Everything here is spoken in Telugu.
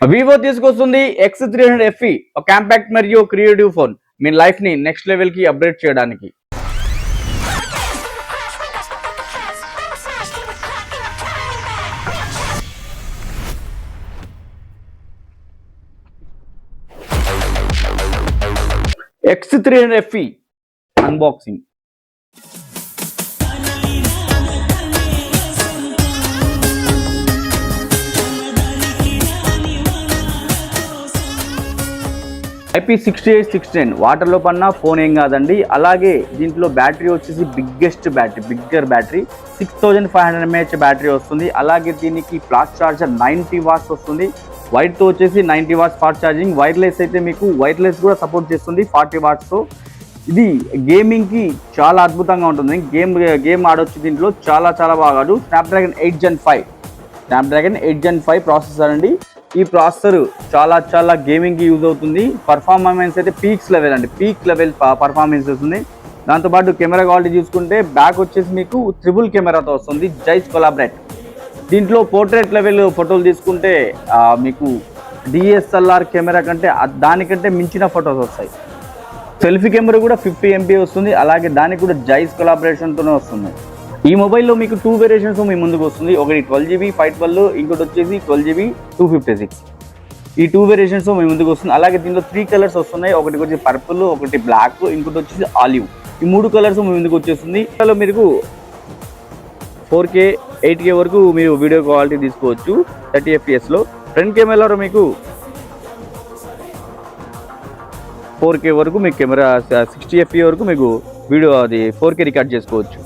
వివో తీసుకొస్తుంది X300 FE, ఒక కాంపాక్ట్ మరియు క్రియేటివ్ ఫోన్ మీ లైఫ్ ని నెక్స్ట్ లెవెల్ కి అప్గ్రేడ్ చేయడానికి. X300 FE unboxing. IP68-610 వాటర్లో పన్నా ఫోన్ ఏం కాదండి. అలాగే దీంట్లో బ్యాటరీ వచ్చేసి బిగ్గర్ బ్యాటరీ 6500 mAh బ్యాటరీ వస్తుంది. అలాగే దీనికి ఫాస్ట్ ఛార్జర్ 90 వాట్స్ వస్తుంది. వైర్తో వచ్చేసి 90 వాట్స్ ఫాస్ట్ ఛార్జింగ్. వైర్లెస్ అయితే మీకు వైర్లెస్ కూడా సపోర్ట్ చేస్తుంది 40 వాట్స్తో. ఇది గేమింగ్కి చాలా అద్భుతంగా ఉంటుంది. గేమ్ ఆడొచ్చు దీంట్లో చాలా బాగా ఆడు. స్నాప్డ్రాగన్ 8 Gen 5 ప్రాసెసర్ అండి. ఈ ప్రాసెసర్ చాలా గేమింగ్కి యూజ్ అవుతుంది. పర్ఫార్మెన్స్ అయితే పీక్ లెవెల్ పర్ఫార్మెన్స్ వస్తుంది. దాంతోపాటు కెమెరా క్వాలిటీ చూసుకుంటే బ్యాక్ వచ్చేసి మీకు ట్రిపుల్ కెమెరాతో వస్తుంది, జైస్ కొలాబరేట్. దీంట్లో పోర్ట్రేట్ లెవెల్ ఫోటోలు తీసుకుంటే మీకు DSLR కెమెరా కంటే దానికంటే మించిన ఫొటోస్ వస్తాయి. సెల్ఫీ కెమెరా కూడా 50 MP వస్తుంది. అలాగే దానికి కూడా జైస్ కొలాబరేషన్తోనే వస్తుంది. ఈ మొబైల్లో మీకు 2 వేరియేషన్స్ మీ ముందుకు వస్తుంది. ఒకటి 12GB 512, ఇంకోటి వచ్చేసి 12GB 256. ఈ 2 వేరియేషన్స్ మీ ముందుకు వస్తుంది. అలాగే దీంట్లో 3 కలర్స్ వస్తున్నాయి. ఒకటి వచ్చి పర్పుల్, ఒకటి బ్లాక్, ఇంకోటి వచ్చేసి ఆలివ్. ఈ 3 కలర్స్ మీ ముందుకు వచ్చేస్తుంది. ఇందులో మీకు 4K 8K వరకు మీరు వీడియో క్వాలిటీ తీసుకోవచ్చు 30 FPS. ఫ్రంట్ కెమెరాలో మీకు 4K వరకు మీకు కెమెరా 60 fps వరకు మీకు వీడియో 4K రికార్డ్ చేసుకోవచ్చు.